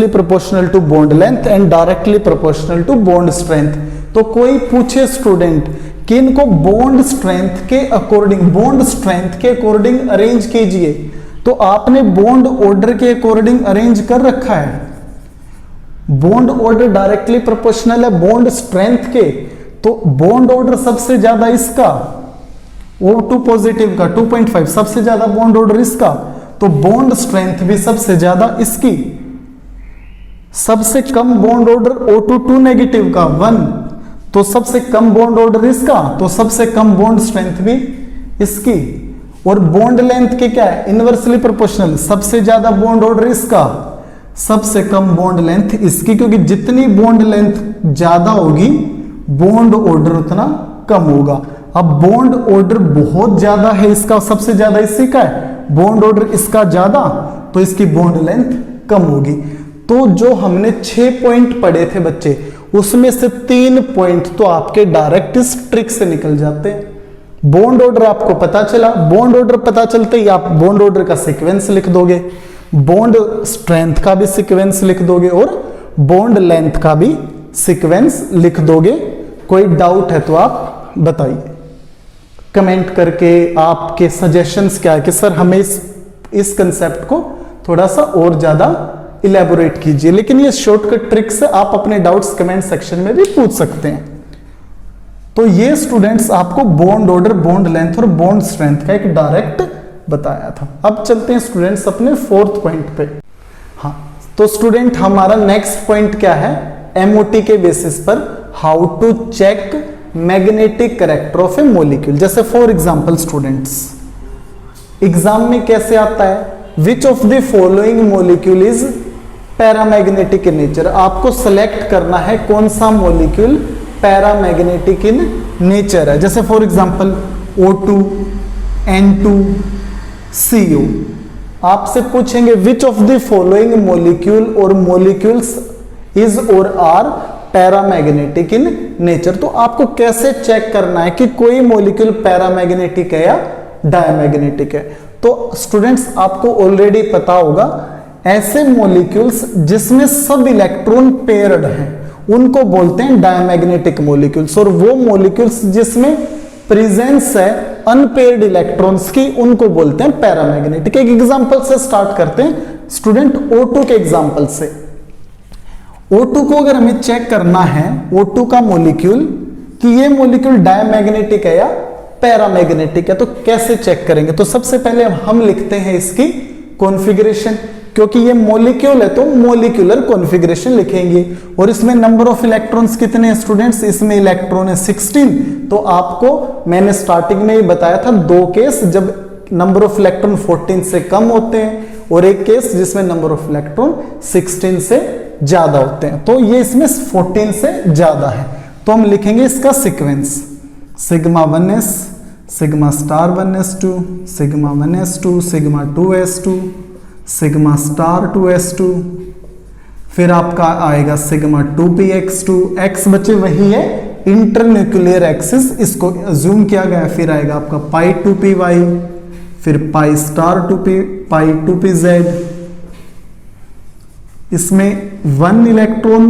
proportional to bond length and directly proportional to bond strength. तो कोई पूछे स्टूडेंट कि इनको बॉन्ड स्ट्रेंथ के according arrange कीजिए, तो आपने bond order के अकॉर्डिंग अरेंज कर रखा है। बॉन्ड ऑर्डर डायरेक्टली प्रोपोर्शनल है बॉन्ड स्ट्रेंथ के, तो बॉन्ड ऑर्डर सबसे ज्यादा इसका O2 पॉजिटिव का 2.5, सबसे ज्यादा बॉन्ड ऑर्डर इसका, तो बॉन्ड स्ट्रेंथ भी सबसे ज्यादा इसकी। सबसे कम बॉन्ड ऑर्डर O2 नेगेटिव का 1, तो सबसे कम बॉन्ड ऑर्डर इसका, तो सबसे कम बॉन्ड स्ट्रेंथ भी इसकी। और बॉन्ड लेंथ के क्या है? इनवर्सली प्रोपोर्शनल, सबसे ज्यादा बॉन्ड ऑर्डर इसका, सबसे कम बॉन्ड लेंथ इसकी, क्योंकि जितनी बॉन्ड लेंथ ज्यादा होगी बॉन्ड ऑर्डर उतना कम होगा। अब बॉन्ड ऑर्डर बहुत ज्यादा है इसका, सबसे ज्यादा इसी का है, बॉन्ड ऑर्डर इसका ज्यादा, तो इसकी बॉन्ड लेंथ कम होगी। तो जो हमने 6 पॉइंट पढ़े थे बच्चे, उसमें से 3 पॉइंट तो आपके डायरेक्ट इस ट्रिक से निकल जाते हैं। बॉन्ड ऑर्डर आपको पता चला, बॉन्ड ऑर्डर पता चलते ही आप बॉन्ड ऑर्डर का सीक्वेंस लिख दोगे, बॉन्ड स्ट्रेंथ का भी सीक्वेंस लिख दोगे और बॉन्ड लेंथ का भी सीक्वेंस लिख दोगे। कोई डाउट है तो आप बताइए कमेंट करके। आपके सजेशंस क्या है कि सर हमें इस कंसेप्ट को थोड़ा सा और ज्यादा इलेबोरेट कीजिए। लेकिन ये शॉर्टकट ट्रिक से आप अपने डाउट्स कमेंट सेक्शन में भी पूछ सकते हैं। तो ये स्टूडेंट्स आपको बॉन्ड ऑर्डर, बॉन्ड लेंथ और बॉन्ड स्ट्रेंथ का एक डायरेक्ट बताया था। अब चलते हैं स्टूडेंट्स अपने 4th पॉइंट पे। हाँ, तो स्टूडेंट हमारा नेक्स्ट पॉइंट क्या है? एमओटी के बेसिस पर how to check magnetic character of a molecule. जैसे फॉर एग्जांपल स्टूडेंट्स, एग्जाम में कैसे आता है, which of the following molecule is paramagnetic in nature. आपको सेलेक्ट करना है कौन सा मॉलिक्यूल पैरामैग्नेटिक इन नेचर है। जैसे for example O2, N2, CO। आपसे पूछेंगे विच ऑफ द फॉलोइंग मॉलिक्यूल और मॉलिक्यूल्स इज और आर पैरामैग्नेटिक इन नेचर। तो आपको कैसे चेक करना है कि कोई मॉलिक्यूल पैरामैग्नेटिक है या डायमैग्नेटिक है। तो तो स्टूडेंट्स आपको ऑलरेडी पता होगा, ऐसे मॉलिक्यूल्स जिसमें सब इलेक्ट्रॉन पेयर्ड हैं उनको बोलते हैं डायमैग्नेटिक मॉलिक्यूल्स, और वो मॉलिक्यूल्स जिसमें प्रेजेंस है अनपेयर्ड इलेक्ट्रॉन्स की उनको बोलते हैं पैरामैग्नेटिक। एक एग्जांपल से स्टार्ट करते हैं स्टूडेंट, O2 के एग्जांपल से। O2 को अगर हमें चेक करना है, O2 का मॉलिक्यूल, कि ये मॉलिक्यूल डायमैग्नेटिक है या पैरामैग्नेटिक है, तो कैसे चेक करेंगे? तो सबसे पहले हम लिखते हैं इसकी कॉन्फ़िगरेशन, क्योंकि ये मॉलिक्यूल है तो मॉलिक्यूलर कॉन्फ़िगरेशन लिखेंगे। और इसमें नंबर ऑफ इलेक्ट्रॉन्स कितने हैं स्टूडेंट्स? इसमें इलेक्ट्रॉन है 16। तो आपको मैंने स्टार्टिंग में ही बताया था दो केस जब नंबर ऑफ इलेक्ट्रॉन 14 से कम होते हैं, और एक केस जिसमें नंबर ऑफ इलेक्ट्रॉन 16 से ज्यादा होते हैं। तो ये इसमें 14 से ज्यादा है, तो हम लिखेंगे इसका sequence sigma 1s, sigma star 1s2, sigma 1s2, sigma 2s2, sigma star 2s2, फिर आपका आएगा सिग्मा 2px2, x बचे वही है इंटरन्यूक्लियर एक्सिस, इसको अज्यूम किया गया है। फिर आएगा आपका पाई 2py, फिर पाई स्टार 2p, पाई 2pz, इसमें 1 इलेक्ट्रॉन,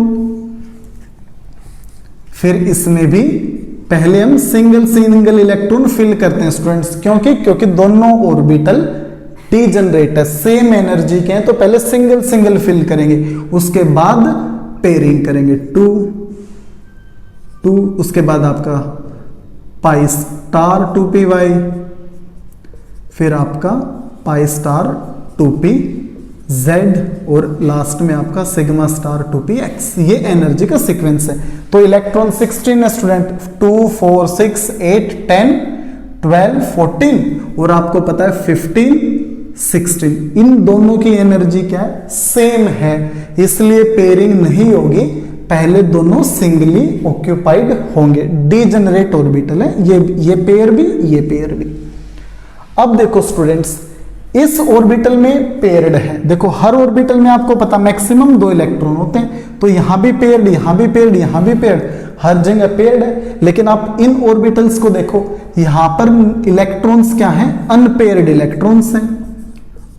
फिर इसमें भी पहले हम सिंगल इलेक्ट्रॉन फिल करते हैं स्टूडेंट्स, क्योंकि दोनों ऑर्बिटल डीजनरेट है, सेम एनर्जी के हैं, तो पहले सिंगल फिल करेंगे, उसके बाद पेयरिंग करेंगे 2, उसके बाद आपका पाई स्टार 2py, फिर आपका पाई स्टार 2pz, और लास्ट में आपका सिग्मा स्टार 2px। ये एनर्जी का सीक्वेंस है। तो इलेक्ट्रॉन 16 है स्टूडेंट, 2 4 6 8 10 12 14, और आपको पता है 15 16, इन दोनों की एनर्जी क्या है? सेम है, इसलिए पेयरिंग नहीं होगी, पहले दोनों सिंगली ऑक्यूपाइड होंगे। डीजनरेट ऑर्बिटल है ये पेयर भी, ये पेयर भी। अब देखो स्टूडेंट्स, इस ऑर्बिटल में पेयर्ड है, देखो हर ऑर्बिटल में आपको पता मैक्सिमम 2 इलेक्ट्रॉन होते हैं, तो यहां भी पेयर्ड, यहां भी पेयर्ड, यहां भी पेयर्ड, हर जगह पेयर्ड है। लेकिन आप इन ऑर्बिटल्स को देखो, यहां पर इलेक्ट्रॉन्स क्या हैं? अनपेयर्ड इलेक्ट्रॉन्स हैं,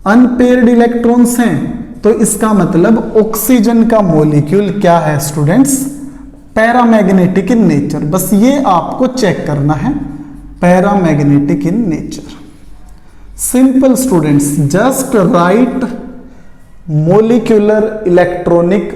अनपेयर्ड इलेक्ट्रॉन्स हैं, तो इसका मतलब ऑक्सीजन का मॉलिक्यूल क्या है स्टूडेंट्स? Paramagnetic in nature. बस ये आपको चेक करना है, paramagnetic in nature. Simple students, just right molecular electronic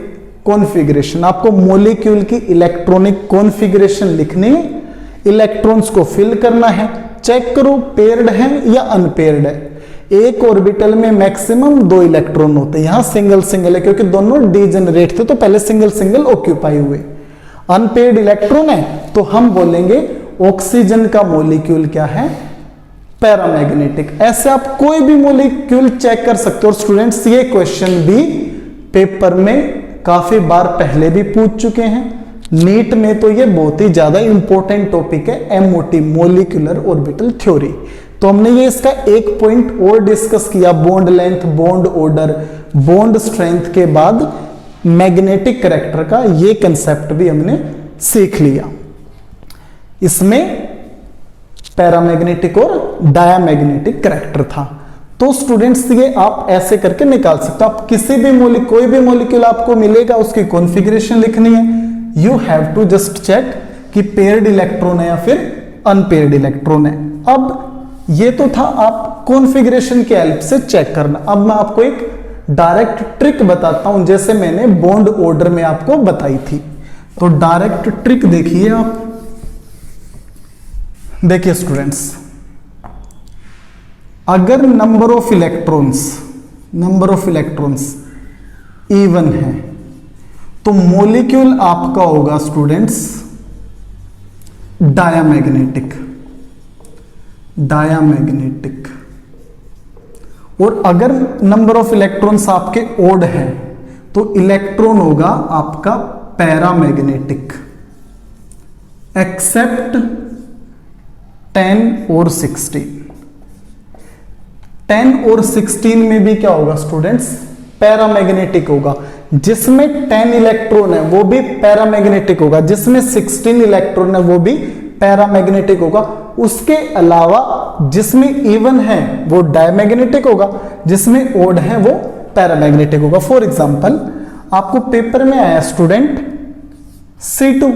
configuration. आपको मॉलिक्यूल की इलेक्ट्रॉनिक कॉन्फ़िगरेशन लिखनी है, इलेक्ट्रॉन्स को फिल करना है, चेक करो पेयर्ड है या अनपेयर्ड है। एक ऑर्बिटल में मैक्सिमम 2 इलेक्ट्रॉन होते हैं, यहां सिंगल है क्योंकि दोनों डीजनरेट थे, तो पहले सिंगल ऑक्यूपाई हुए। अनपेयर्ड इलेक्ट्रॉन है तो हम बोलेंगे ऑक्सीजन का मॉलिक्यूल क्या है? पैरामैग्नेटिक। ऐसे आप कोई भी मॉलिक्यूल चेक कर सकते हो। और स्टूडेंट्स, ये क्वेश्चन भी पेपर में काफी बार पहले भी पूछ चुके हैं, नीट में तो ये बहुत ही ज्यादा इंपॉर्टेंट टॉपिक है, एमओटी मॉलिक्यूलर ऑर्बिटल थ्योरी। तो हमने ये इसका एक पॉइंट और डिस्कस किया, bond length, bond order, bond strength के बाद मैग्नेटिक कैरेक्टर का ये कंसेप्ट भी हमने सीख लिया। इसमें पैरामैग्नेटिक और डायामैग्नेटिक कैरेक्टर था। तो स्टूडेंट्स, ये आप ऐसे करके निकाल सकते हो। आप किसी भी कोई भी मॉलिक्यूल आपको मिलेगा, उसकी कॉन्फ़िगरेशन लिखनी है, you have to just check कि पेयर्ड इलेक्ट्रॉन है या फिर अनपेयर्ड इलेक्ट्रॉन है। अब ये तो था आप कॉन्फ़िगरेशन की हेल्प से चेक करना। अब मैं आपको एक डायरेक्ट ट्रिक बताता हूं, जैसे मैंने बॉन्ड ऑर्डर में आपको बताई थी। तो डायरेक्ट ट्रिक देखिए आप, देखिए स्टूडेंट्स, अगर नंबर ऑफ इलेक्ट्रॉन्स इवन है तो मॉलिक्यूल आपका होगा स्टूडेंट्स डायामैग्नेटिक। और अगर नंबर ऑफ इलेक्ट्रॉन्स आपके ओड है तो इलेक्ट्रॉन होगा आपका पैरामैग्नेटिक, एक्सेप्ट 10 और 16। 10 और 16 में भी क्या होगा स्टूडेंट्स? पैरामैग्नेटिक होगा। जिसमें 10 इलेक्ट्रॉन है वो भी पैरामैग्नेटिक होगा, जिसमें 16 इलेक्ट्रॉन है वो भी पैरामैग्नेटिक होगा। उसके अलावा अब जिसमें इवन है वो डायमैग्नेटिक होगा, जिसमें ओड है वो पैरामैग्नेटिक होगा। फॉर एग्जांपल आपको पेपर में आया स्टूडेंट C2,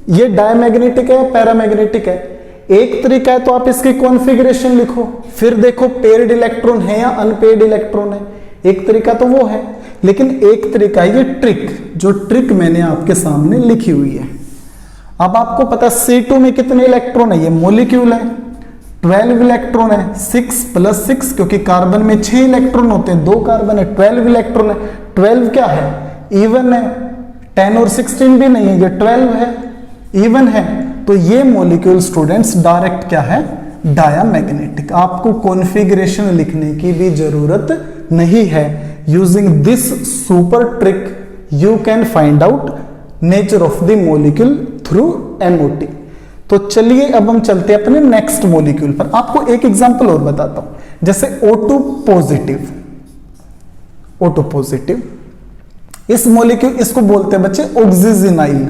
ये डायमैग्नेटिक है पैरामैग्नेटिक है। एक तरीका है तो आप इसकी कॉन्फ़िगरेशन लिखो, फिर देखो पेयर्ड इलेक्ट्रॉन है या अनपेयर्ड इलेक्ट्रॉन है। एक तरीका तो वो है, लेकिन एक तरीका है ये ट्रिक, जो ट्रिक मैंने आपके सामने लिखी हुई है। अब आपको पता C2 में कितने इलेक्ट्रॉन है, ये मॉलिक्यूल है, 12 इलेक्ट्रॉन है, 6 + 6 क्योंकि कार्बन में 6 इलेक्ट्रॉन होते हैं, 2 कार्बन है, 12 इलेक्ट्रॉन है। 12 क्या है, इवन है, 10 और 16 भी नहीं है, ये 12 है, इवन है। तो ये मॉलिक्यूल स्टूडेंट्स डायरेक्ट क्या है, डायमैग्नेटिक। आपको कॉन्फ़िगरेशन लिखने की भी जरूरत नहीं है। Using this super trick you can find out nature of the molecule through MOT। तो चलिए अब हम चलते हैं अपने नेक्स्ट मॉलिक्यूल पर। आपको एक एग्जांपल और बताता हूं, जैसे O2 पॉजिटिव, O2 पॉजिटिव, इस मॉलिक्यूल इसको बोलते हैं बच्चे ऑक्सीजनाइल,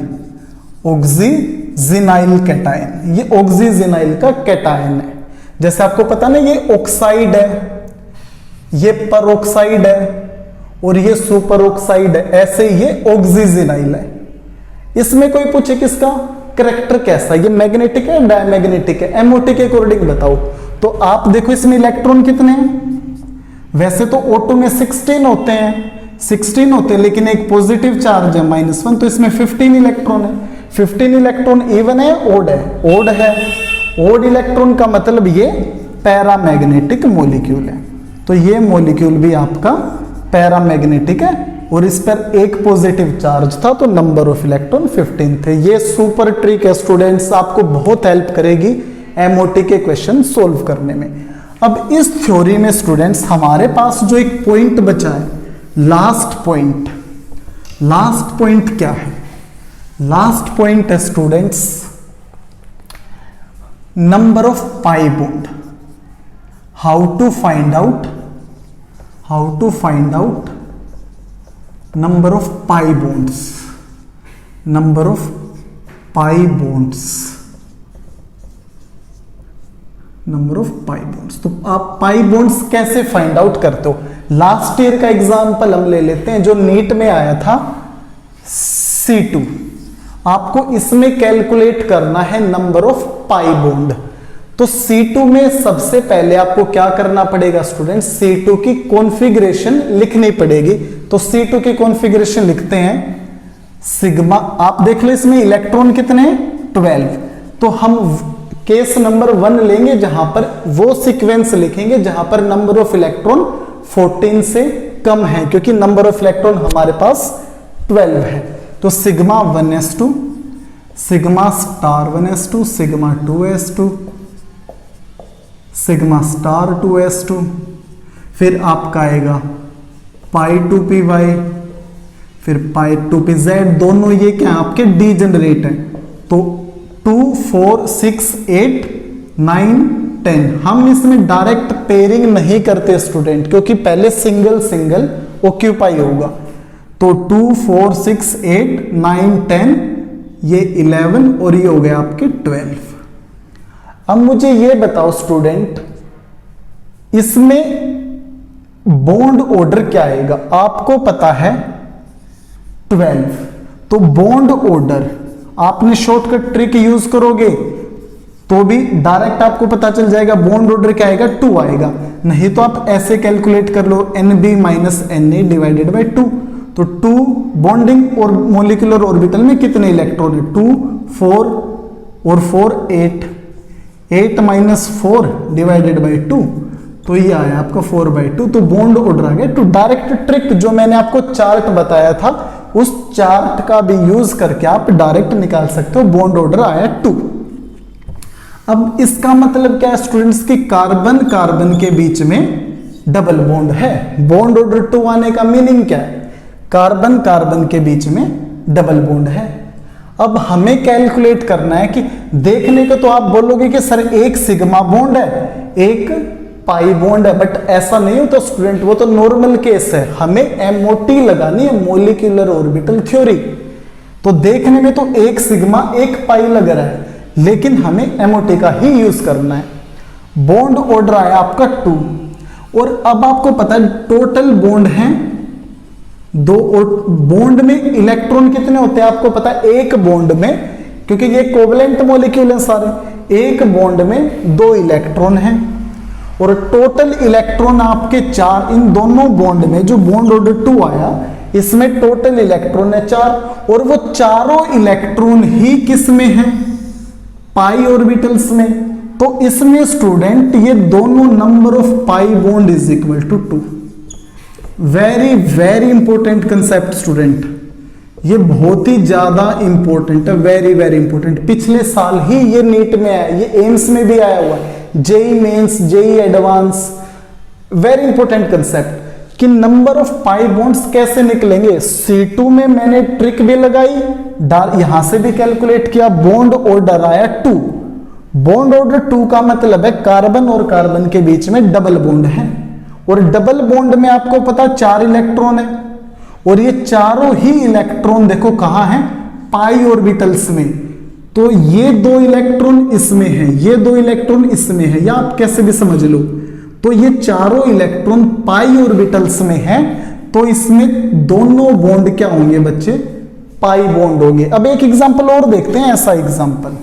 ऑक्सीजनाइल कैटायन। ये ऑक्सीजनाइल का कैटायन है। जैसे आपको पता ना ये ऑक्साइड है, ये परऑक्साइड है और ये सुपर ऑक्साइड है, ऐसे ये ऑक्सीजनाइल है। इसमें कोई पूछे किसका करैक्टर कैसा, ये मैग्नेटिक है डायमैग्नेटिक है, MOT के अकॉर्डिंग बताओ। तो आप देखो इसमें इलेक्ट्रॉन कितने हैं, वैसे तो O2 में 16 होते हैं, 16 होते हैं, लेकिन एक पॉजिटिव चार्ज है -1, तो इसमें 15 इलेक्ट्रॉन है। 15 इलेक्ट्रॉन इवन है ओड है, ओड है, ओड इलेक्ट्रॉन का मतलब ये पैरामैग्नेटिक मॉलिक्यूल है। तो ये मॉलिक्यूल भी आपका पैरामैग्नेटिक है और इस पर एक पॉजिटिव चार्ज था, तो नंबर ऑफ इलेक्ट्रॉन 15 थे। ये सुपर ट्रिक है स्टूडेंट्स, आपको बहुत हेल्प करेगी MOT के क्वेश्चन सोल्व करने में। अब इस थ्योरी में स्टूडेंट्स हमारे पास जो एक पॉइंट बचा है, लास्ट पॉइंट, लास्ट पॉइंट क्या है, लास्ट पॉइंट है students number of pi bond. How to find out, how to find out number of pi bonds, number of pi bonds, number of pi bonds। तो आप पाई bonds कैसे find out करते हो, last year का example हम ले लेते हैं जो नीट में आया था C2। आपको इसमें कैलकुलेट करना है नंबर ऑफ पाई बॉन्ड। तो C2 में सबसे पहले आपको क्या करना पड़ेगा स्टूडेंट, C2 की कॉन्फ़िगरेशन लिखनी पड़ेगी। तो C2 की कॉन्फ़िगरेशन लिखते हैं सिग्मा। आप देख लो इसमें इलेक्ट्रॉन कितने हैं, 12। तो हम केस नंबर 1 लेंगे जहां पर वो सीक्वेंस लिखेंगे जहां पर नंबर ऑफ इलेक्ट्रॉन 14 से कम है, क्योंकि नंबर ऑफ इलेक्ट्रॉन हमारे पास 12 है। तो sigma 1s2, sigma star 1s2, sigma 2s2, sigma star 2s2, फिर आपका आएगा पाई 2py, फिर पाई 2pz। दोनों ये क्या आपके डीजेनरेट हैं। तो 2, 4, 6, 8, 9, 10 हम इसमें डायरेक्ट पेयरिंग नहीं करते स्टूडेंट, क्योंकि पहले सिंगल सिंगल ऑक्यूपाई होगा। तो 2, 4, 6, 8, 9, 10, ये 11 और ये हो गया आपके 12। अब मुझे ये बताओ स्टूडेंट, इसमें बॉन्ड ऑर्डर क्या आएगा, आपको पता है 12। तो बॉन्ड ऑर्डर आपने शॉर्टकट ट्रिक यूज करोगे तो भी डायरेक्ट आपको पता चल जाएगा बॉन्ड ऑर्डर क्या आएगा, 2 आएगा। नहीं तो आप ऐसे कैलकुलेट कर लो NB - NA / 2। तो 2 बॉन्डिंग और मॉलिक्यूलर ऑर्बिटल में कितने इलेक्ट्रॉन है, 2, 4 और 4, 8, 8 - 4 / 2, तो ये आया आपका 4/2। तो बॉन्ड ऑर्डर आ गया। तो डायरेक्ट ट्रिक जो मैंने आपको चार्ट बताया था, उस चार्ट का भी यूज करके आप डायरेक्ट निकाल सकते हो, बॉन्ड ऑर्डर आया 2। अब इसका मतलब क्या है स्टूडेंट्स की कार्बन कार्बन के बीच में डबल बॉन्ड है। बॉन्ड ऑर्डर 2 आने का मीनिंग क्या है, कार्बन कार्बन के बीच में डबल बॉन्ड है। अब हमें कैलकुलेट करना है कि देखने को तो आप बोलोगे कि सर एक सिग्मा बॉन्ड है, एक पाई बॉन्ड है, बट ऐसा नहीं होता स्टूडेंट, वो तो नॉर्मल केस है। हमें MOT लगानी है, मॉलिक्यूलर ऑर्बिटल थ्योरी। तो देखने में तो एक सिग्मा एक पाई लग रहा है, लेकिन हमें MOT का ही यूज करना है। बॉन्ड ऑर्डर आया आपका 2, और अब आपको पता है टोटल बॉन्ड हैं 2, और बॉन्ड में इलेक्ट्रॉन कितने होते हैं आपको पता है, एक बॉन्ड में, क्योंकि ये कोवलेंट मॉलिक्यूल हैं सारे, एक बॉन्ड में 2 इलेक्ट्रॉन हैं, और टोटल इलेक्ट्रॉन आपके 4, इन दोनों बॉन्ड में जो बॉन्ड ऑर्डर 2 आया इसमें टोटल इलेक्ट्रॉन है 4, और वो चारों इलेक्ट्रॉन ही किस में है, पाई ऑर्बिटल्स में। तो इसमें स्टूडेंट ये दोनों number of pi bond is equal to 2। Very very important concept student, ये बहुत ही ज्यादा इंपॉर्टेंट है, वेरी वेरी इंपॉर्टेंट। पिछले साल ही ये नीट में आया, ये एम्स में भी आया हुआ है, JEE mains, JEE advance, very important concept कि नंबर ऑफ पाई बॉन्ड्स कैसे निकलेंगे। C2 में मैंने ट्रिक भी लगाई, यहां से भी कैलकुलेट किया, बॉन्ड ऑर्डर आया 2। बॉन्ड ऑर्डर 2 का मतलब है कार्बन और कार्बन के बीच में डबल बॉन्ड है, और डबल बॉन्ड में आपको पता 4 इलेक्ट्रॉन है, और ये चारों ही इलेक्ट्रॉन देखो कहां है, पाई ऑर्बिटल्स में। तो ये 2 इलेक्ट्रॉन इसमें है, ये 2 इलेक्ट्रॉन इसमें है, या आप कैसे भी समझ लो। तो ये चारों इलेक्ट्रॉन पाई ऑर्बिटल्स में है, तो इसमें दोनों बॉन्ड क्या होंगे बच्चे, पाई बॉन्ड होंगे। अब एक एग्जांपल और देखते हैं, ऐसा एग्जांपल,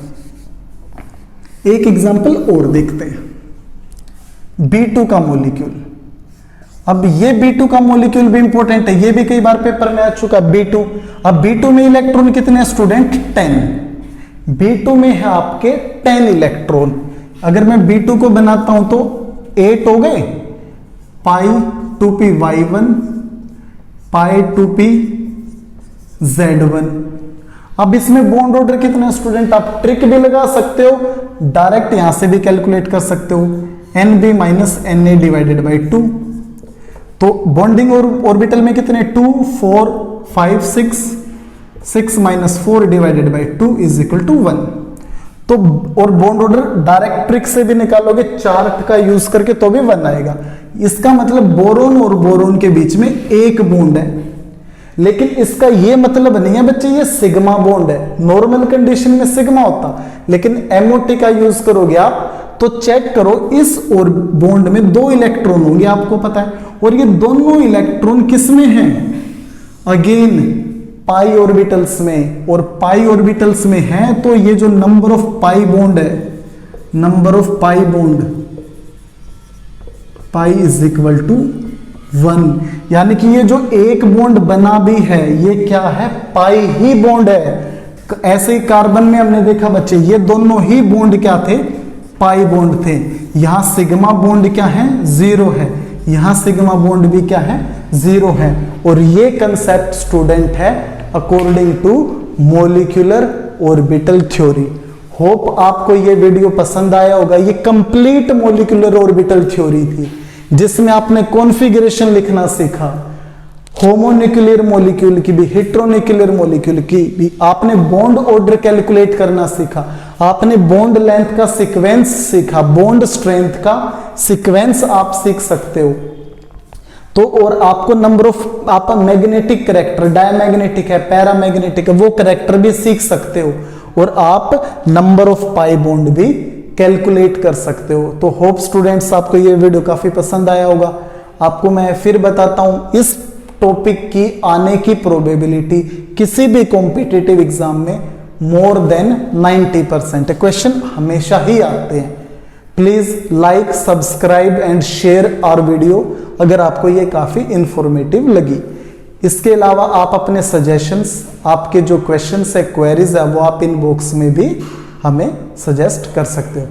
एक एग्जांपल और देखते हैं, B2 का मॉलिक्यूल। अब ये B2 का मॉलिक्यूल भी इंपॉर्टेंट है, ये भी कई बार पेपर में आ चुका B2। अब B2 में इलेक्ट्रॉन कितने स्टूडेंट, 10। B2 में है आपके 10 इलेक्ट्रॉन। अगर मैं B2 को बनाता हूं तो 8 हो गए, पाई 2p y1, पाई 2p z1। अब इसमें बॉन्ड ऑर्डर कितने स्टूडेंट, आप ट्रिक भी लगा सकते हो, डायरेक्ट यहां से भी कैलकुलेट कर सकते हो, NB minus NA divided by 2। तो बॉन्डिंग और ऑर्बिटल में कितने, 2 4 5 6, 6 minus 4 divided by 2 is equal to 1। तो और बॉन्ड ऑर्डर डायरेक्ट ट्रिक से भी निकालोगे, चार्ट का यूज करके, तो भी 1 आएगा। इसका मतलब बोरोन और बोरोन के बीच में एक बॉन्ड है, लेकिन इसका ये मतलब नहीं है बच्चे ये सिग्मा बॉन्ड है। नॉर्मल कंडीशन में सिग्मा होता, लेकिन MOT का यूज करोगे आप तो चेक करो, इस और बॉन्ड में 2 इलेक्ट्रॉन होंगे आपको पता है, और ये दोनों इलेक्ट्रॉन किस में हैं, अगेन पाई ऑर्बिटल्स में, और पाई ऑर्बिटल्स में है तो ये जो नंबर ऑफ पाई बॉन्ड है, number of pi bond, pi is equal to 1, यानी कि ये जो एक बॉन्ड बना भी है ये क्या है, पाई ही बॉन्ड है। ऐसे ही कार्बन में हमने देखा बच्चे, ये दोनों ही बॉन्ड क्या थे, पाई बॉन्ड थे। यहां सिग्मा बॉन्ड क्या है, 0 है, यहां सिग्मा बॉन्ड भी क्या है, 0 है। और ये कंसेप्ट स्टूडेंट है according to molecular orbital theory. Hope आपको ये वीडियो पसंद आया होगा। ये कंप्लीट मॉलिक्यूलर ऑर्बिटल थ्योरी थी, जिसमें आपने कॉन्फ़िगरेशन लिखना सीखा, होमोन्यूक्लियर मॉलिक्यूल की भी, हेटेरोन्यूक्लियर मॉलिक्यूल की भी, आपने बॉन्ड ऑर्डर कैलकुलेट करना सीखा, आपने बॉन्ड लेंथ का सीक्वेंस सीखा, बॉन्ड स्ट्रेंथ का सीक्वेंस आप सीख सकते हो। तो और आपको नंबर ऑफ, आप मैग्नेटिक करेक्टर, डायमैग्नेटिक है, पैरामैग्नेटिक है, वो करेक्टर भी सीख सकते हो, और आप नंबर ऑफ पाई बॉन्ड भी कैलकुलेट कर सकते हो। तो होप स्टूडेंट्स आपको ये वीडियो काफी पसंद आया होगा। आपको मैं फिर बताता हूं, इस टॉपिक की आने की प्रोबेबिलिटी किसी भी कॉम्पिटिटिव एग्जाम में मोर देन 90% है, क्वेश्चन हमेशा ही आते हैं। Please like, subscribe and share our video अगर आपको ये काफी इंफॉर्मेटिव लगी। इसके अलावा आप अपने सजेशंस, आपके जो क्वेश्चंस है, क्वेरीज है, वो आप इनबॉक्स में भी हमें सजेस्ट कर सकते हो।